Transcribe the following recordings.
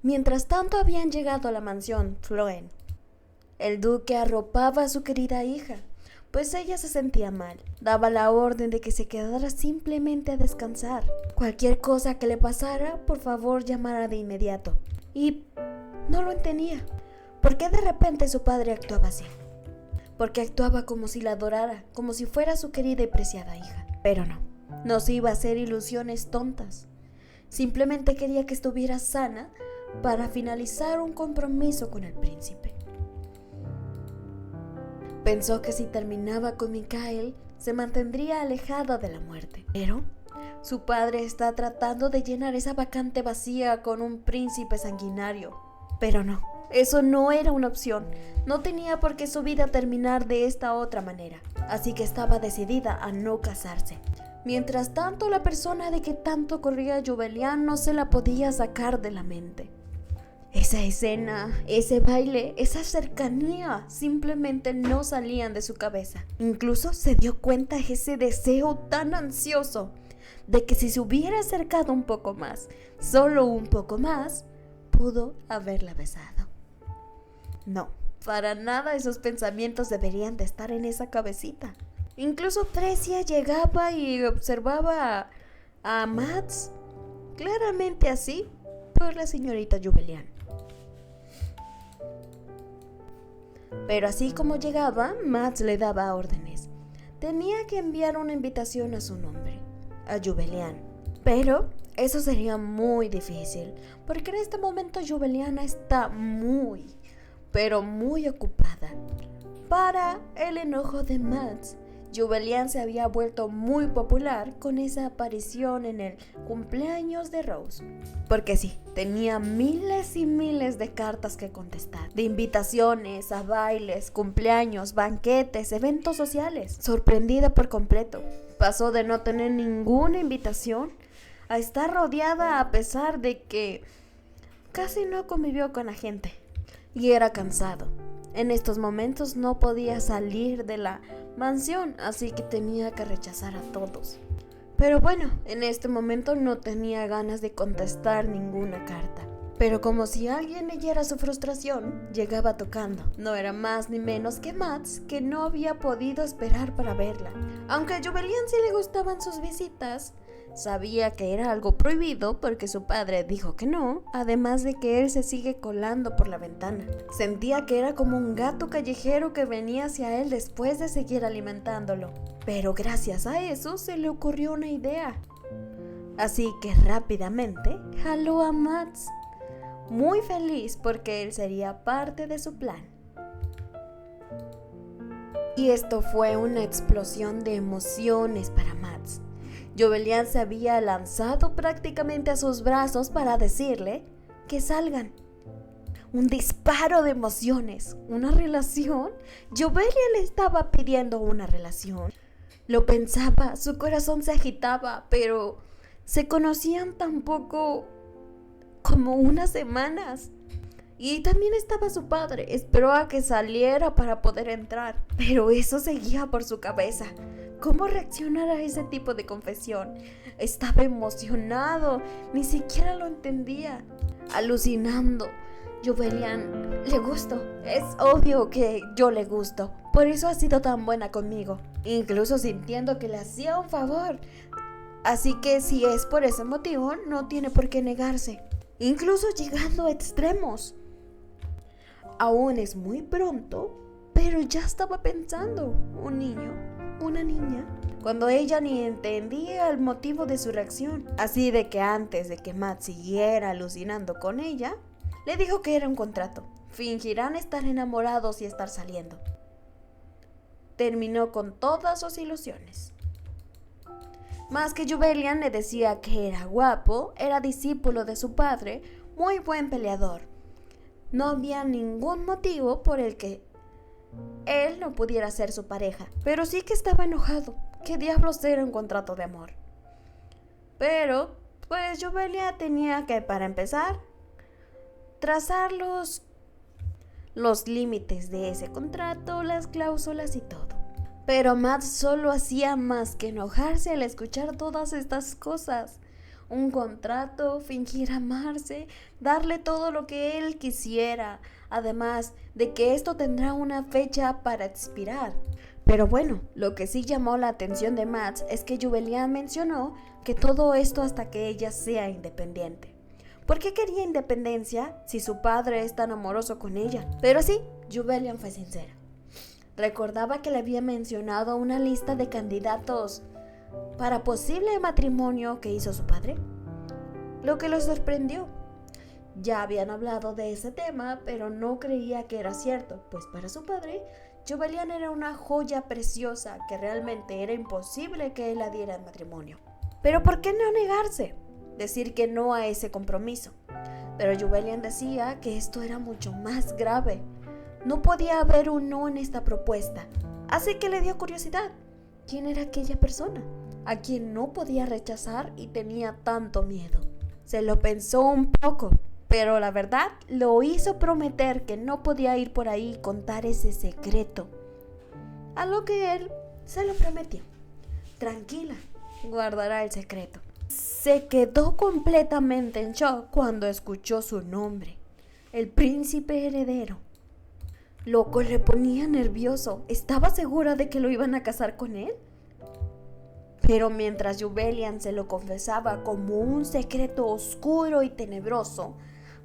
Mientras tanto habían llegado a la mansión Floen. El duque arropaba a su querida hija, pues ella se sentía mal. Daba la orden de que se quedara simplemente a descansar. Cualquier cosa que le pasara, por favor llamara de inmediato. Y no lo entendía. ¿Por qué de repente su padre actuaba así? Porque actuaba como si la adorara, como si fuera su querida y preciada hija. Pero no se iba a hacer ilusiones tontas. Simplemente quería que estuviera sana para finalizar un compromiso con el príncipe. Pensó que si terminaba con Mikael, se mantendría alejada de la muerte. Pero su padre está tratando de llenar esa vacante vacía con un príncipe sanguinario. Pero no, eso no era una opción. No tenía por qué su vida terminar de esta otra manera. Así que estaba decidida a no casarse. Mientras tanto, la persona de que tanto corría Juvelian no se la podía sacar de la mente. Esa escena, ese baile, esa cercanía simplemente no salían de su cabeza. Incluso se dio cuenta de ese deseo tan ansioso de que si se hubiera acercado un poco más, solo un poco más, pudo haberla besado. No, para nada esos pensamientos deberían de estar en esa cabecita. Incluso Fresia llegaba y observaba a Mads claramente así por la señorita Juvelian. Pero así como llegaba, Mads le daba órdenes. Tenía que enviar una invitación a su nombre, a Juvelian. Pero eso sería muy difícil, porque en este momento Juveliana está pero muy ocupada. Para el enojo de Mads, Juvelian se había vuelto muy popular con esa aparición en el cumpleaños de Rose. Porque sí, tenía miles y miles de cartas que contestar, de invitaciones a bailes, cumpleaños, banquetes, eventos sociales. Sorprendida por completo, pasó de no tener ninguna invitación a estar rodeada a pesar de que casi no convivió con la gente y era cansado. En estos momentos no podía salir de la mansión, así que tenía que rechazar a todos. Pero bueno, en este momento no tenía ganas de contestar ninguna carta. Pero como si alguien leyera su frustración, llegaba tocando. No era más ni menos que Mads, que no había podido esperar para verla. Aunque a Juvelian sí le gustaban sus visitas, sabía que era algo prohibido porque su padre dijo que no, además de que él se sigue colando por la ventana. Sentía que era como un gato callejero que venía hacia él después de seguir alimentándolo. Pero gracias a eso se le ocurrió una idea. Así que rápidamente jaló a Mads, muy feliz porque él sería parte de su plan. Y esto fue una explosión de emociones para Mads. Juvelian se había lanzado prácticamente a sus brazos para decirle que salgan. Un disparo de emociones, una relación. Juvelian le estaba pidiendo una relación. Lo pensaba, su corazón se agitaba, pero se conocían tan poco como unas semanas. Y también estaba su padre. Esperó a que saliera para poder entrar, pero eso seguía por su cabeza. ¿Cómo reaccionar a ese tipo de confesión? Estaba emocionado, ni siquiera lo entendía. Alucinando. Juvelian, le gusto. Es obvio que yo le gusto. Por eso ha sido tan buena conmigo. Incluso sintiendo que le hacía un favor. Así que si es por ese motivo, no tiene por qué negarse. Incluso llegando a extremos. Aún es muy pronto, pero ya estaba pensando. Un niño, una niña, cuando ella ni entendía el motivo de su reacción. Así de que antes de que Matt siguiera alucinando con ella, le dijo que era un contrato. Fingirán estar enamorados y estar saliendo. Terminó con todas sus ilusiones. Más que Juvelian le decía que era guapo, era discípulo de su padre, muy buen peleador. No había ningún motivo por el que él no pudiera ser su pareja, pero sí que estaba enojado. ¿Qué diablos era un contrato de amor? Pero, pues Juvelian tenía que, para empezar, trazar los límites de ese contrato, las cláusulas y todo. Pero Matt solo hacía más que enojarse al escuchar todas estas cosas. un contrato, fingir amarse, darle todo lo que él quisiera, además de que esto tendrá una fecha para expirar. Pero bueno, lo que sí llamó la atención de Mads es que Jubelian mencionó que todo esto hasta que ella sea independiente. ¿Por qué quería independencia si su padre es tan amoroso con ella? Pero sí, Jubelian fue sincera. Recordaba que le había mencionado una lista de candidatos para posible matrimonio que hizo su padre, lo que lo sorprendió. Ya habían hablado de ese tema, pero no creía que era cierto, pues para su padre, Jubelian era una joya preciosa que realmente era imposible que él la diera en matrimonio. Pero ¿por qué no negarse? Decir que no a ese compromiso. Pero Jubelian decía que esto era mucho más grave. No podía haber un no en esta propuesta. Así que le dio curiosidad. ¿Quién era aquella persona a quien no podía rechazar y tenía tanto miedo? Se lo pensó un poco, pero la verdad lo hizo prometer que no podía ir por ahí y contar ese secreto. A lo que él se lo prometió. Tranquila, guardará el secreto. Se quedó completamente en shock cuando escuchó su nombre, el príncipe heredero. Lo que le ponía nervioso. ¿Estaba segura de que lo iban a casar con él? Pero mientras Jubelian se lo confesaba como un secreto oscuro y tenebroso,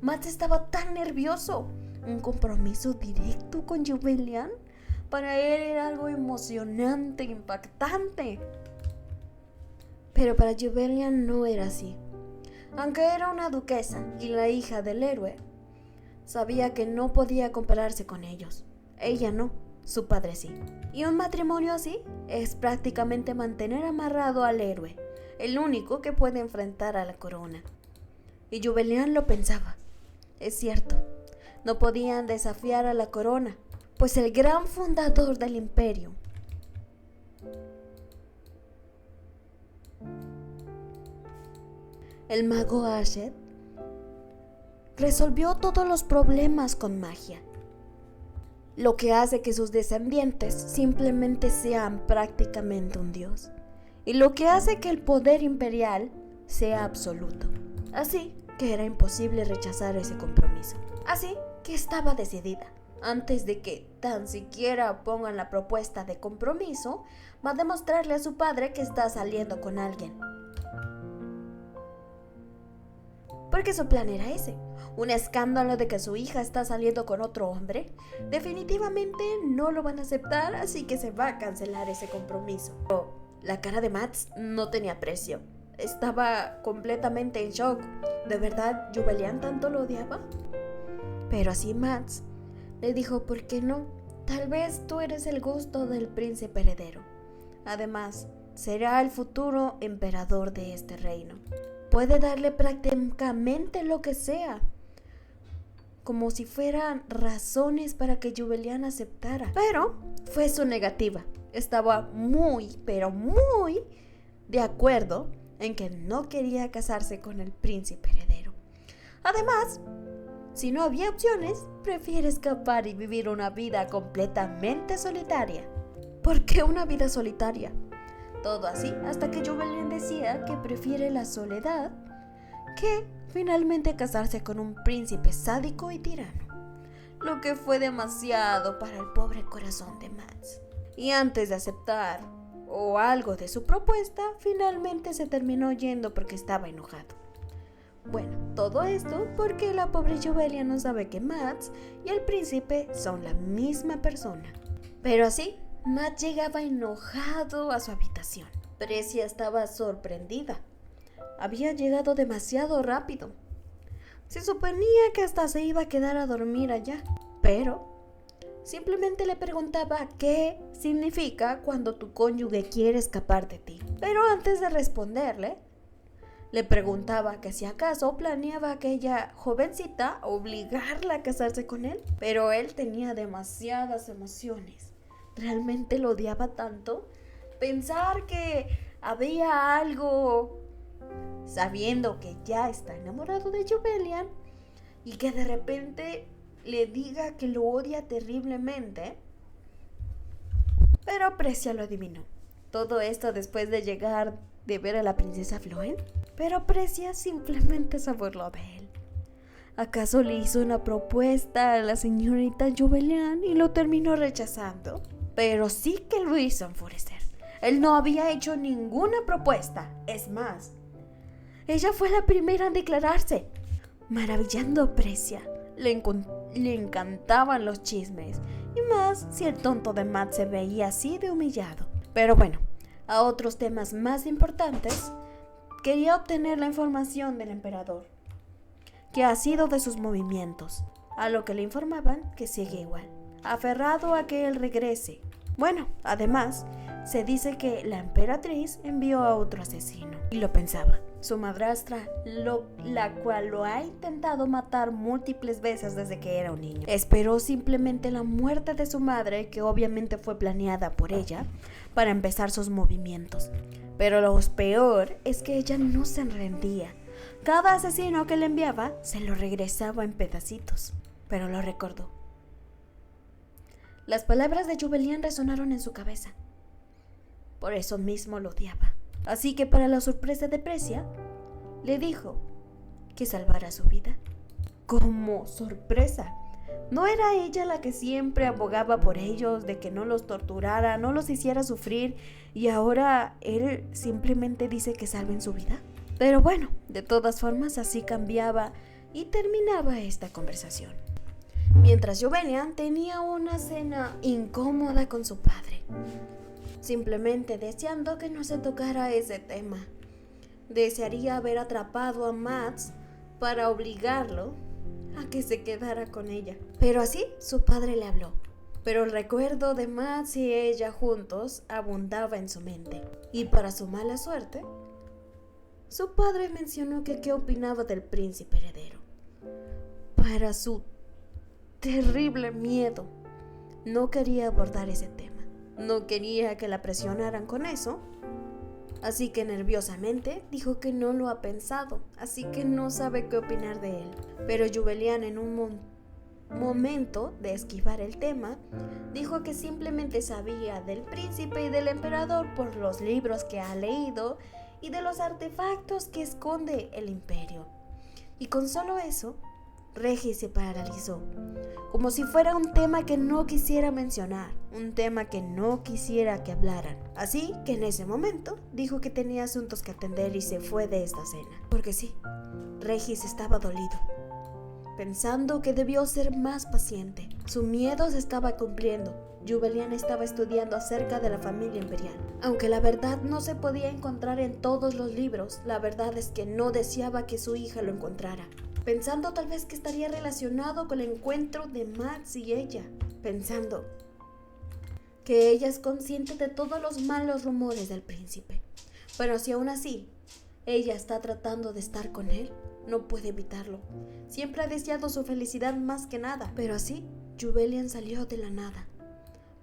Mads estaba tan nervioso. ¿Un compromiso directo con Jubelian? Para él era algo emocionante, impactante. Pero para Jubelian no era así. Aunque era una duquesa y la hija del héroe, sabía que no podía compararse con ellos. Ella no, su padre sí. Y un matrimonio así es prácticamente mantener amarrado al héroe, el único que puede enfrentar a la corona. Y Jubelian lo pensaba. Es cierto, no podían desafiar a la corona, pues el gran fundador del imperio, el mago Ashed, resolvió todos los problemas con magia, lo que hace que sus descendientes simplemente sean prácticamente un dios, y lo que hace que el poder imperial sea absoluto. Así que era imposible rechazar ese compromiso. Así que estaba decidida. Antes de que tan siquiera pongan la propuesta de compromiso, va a demostrarle a su padre que está saliendo con alguien. Porque su plan era ese, un escándalo de que su hija está saliendo con otro hombre. Definitivamente no lo van a aceptar, así que se va a cancelar ese compromiso. Pero la cara de Mads no tenía precio. Estaba completamente en shock. ¿De verdad Jubelian tanto lo odiaba? Pero así Mads le dijo, ¿por qué no? Tal vez tú eres el gusto del príncipe heredero. Además, será el futuro emperador de este reino. Puede darle prácticamente lo que sea, como si fueran razones para que Jubelian aceptara. Pero fue su negativa. Estaba muy, pero muy de acuerdo en que no quería casarse con el príncipe heredero. Además, si no había opciones, prefiere escapar y vivir una vida completamente solitaria. ¿Por qué una vida solitaria? Todo así hasta que Jubelian decía que prefiere la soledad que finalmente casarse con un príncipe sádico y tirano, lo que fue demasiado para el pobre corazón de Mads. Y antes de aceptar o algo de su propuesta, finalmente se terminó yendo porque estaba enojado. Bueno, todo esto porque la pobre Jubelian no sabe que Mads y el príncipe son la misma persona. Pero así, Mads llegaba enojado a su habitación. Precia estaba sorprendida. Había llegado demasiado rápido. Se suponía que hasta se iba a quedar a dormir allá, pero simplemente le preguntaba qué significa cuando tu cónyuge quiere escapar de ti. Pero antes de responderle, le preguntaba que si acaso planeaba aquella jovencita obligarla a casarse con él. Pero él tenía demasiadas emociones. Realmente lo odiaba tanto. Pensar que había algo, sabiendo que ya está enamorado de Jubelian y que de repente le diga que lo odia terriblemente. Pero Precia lo adivinó. Todo esto después de llegar de ver a la princesa Floen. pero Precia simplemente se burló de él. ¿Acaso le hizo una propuesta a la señorita Juvelian y lo terminó rechazando? Pero sí que lo hizo enfurecer. Él no había hecho ninguna propuesta. Es más, ella fue la primera en declararse. Maravillando a Precia, le encantaban los chismes, y más si el tonto de Matt se veía así de humillado. Pero bueno, a otros temas más importantes, quería obtener la información del emperador. ¿Qué ha sido de sus movimientos? A lo que le informaban que sigue igual, aferrado a que él regrese. Bueno, además, se dice que la emperatriz envió a otro asesino. Y lo pensaba. Su madrastra, la cual lo ha intentado matar múltiples veces desde que era un niño. Esperó simplemente la muerte de su madre, que obviamente fue planeada por ella, para empezar sus movimientos. Pero lo peor es que ella no se rendía. Cada asesino que le enviaba se lo regresaba en pedacitos, pero lo recordó. Las palabras de Juvelian resonaron en su cabeza. Por eso mismo lo odiaba. Así que para la sorpresa de Precia, le dijo que salvara su vida. ¡Como sorpresa! ¿No era ella la que siempre abogaba por ellos, de que no los torturara, no los hiciera sufrir, y ahora él simplemente dice que salven su vida? Pero bueno, de todas formas así cambiaba y terminaba esta conversación. Mientras Juvelian tenía una cena incómoda con su padre, simplemente deseando que no se tocara ese tema. Desearía haber atrapado a Mads para obligarlo a que se quedara con ella. Pero así su padre le habló. Pero el recuerdo de Mads y ella juntos abundaba en su mente. Y para su mala suerte, su padre mencionó que qué opinaba del príncipe heredero. Para su terrible miedo, no quería abordar ese tema. No quería que la presionaran con eso. Así que nerviosamente dijo que no lo ha pensado, así que no sabe qué opinar de él. Pero Juvelian, en un momento de esquivar el tema, dijo que simplemente sabía del príncipe y del emperador por los libros que ha leído y de los artefactos que esconde el imperio. Y con solo eso, Regis se paralizó, como si fuera un tema que no quisiera mencionar, un tema que no quisiera que hablaran. Así que en ese momento dijo que tenía asuntos que atender y se fue de esta cena. Porque sí, Regis estaba dolido, pensando que debió ser más paciente. Su miedo se estaba cumpliendo. Juvelian estaba estudiando acerca de la familia imperial. Aunque la verdad no se podía encontrar en todos los libros, la verdad es que no deseaba que su hija lo encontrara. Pensando tal vez que estaría relacionado con el encuentro de Mads y ella. Pensando que ella es consciente de todos los malos rumores del príncipe. Pero si aún así ella está tratando de estar con él, no puede evitarlo. Siempre ha deseado su felicidad más que nada. Pero así, Juvelian salió de la nada,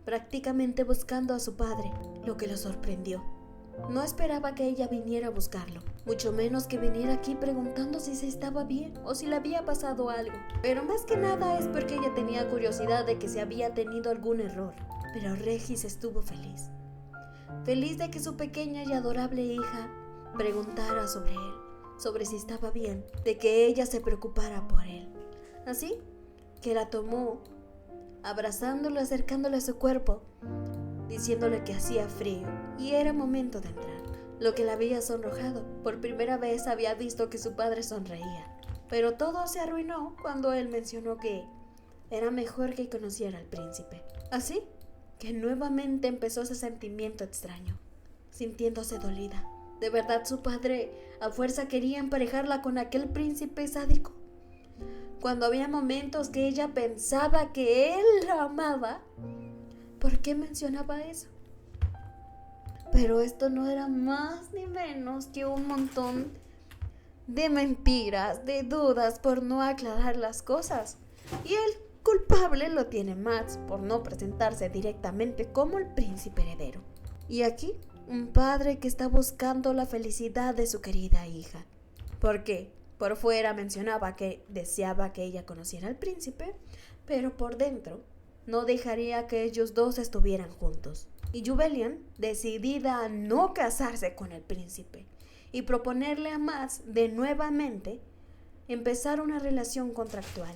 prácticamente buscando a su padre, lo que lo sorprendió. No esperaba que ella viniera a buscarlo, mucho menos que viniera aquí preguntando si se estaba bien o si le había pasado algo. Pero más que nada es porque ella tenía curiosidad de que si había tenido algún error. Pero Regis estuvo feliz. Feliz de que su pequeña y adorable hija preguntara sobre él, sobre si estaba bien, de que ella se preocupara por él. Así que la tomó, abrazándolo, acercándole a su cuerpo, diciéndole que hacía frío y era momento de entrar. Lo que la había sonrojado. Por primera vez había visto que su padre sonreía. Pero todo se arruinó cuando él mencionó que era mejor que conociera al príncipe. Así que nuevamente empezó ese sentimiento extraño, sintiéndose dolida. ¿De verdad su padre a fuerza quería emparejarla con aquel príncipe sádico? Cuando había momentos que ella pensaba que él la amaba, ¿por qué mencionaba eso? Pero esto no era más ni menos que un montón de mentiras, de dudas por no aclarar las cosas. Y el culpable lo tiene Mads por no presentarse directamente como el príncipe heredero. Y aquí, un padre que está buscando la felicidad de su querida hija. Porque por fuera mencionaba que deseaba que ella conociera al príncipe, pero por dentro no dejaría que ellos dos estuvieran juntos. Y Juvelian, decidida a no casarse con el príncipe y proponerle a Max de nuevamente empezar una relación contractual.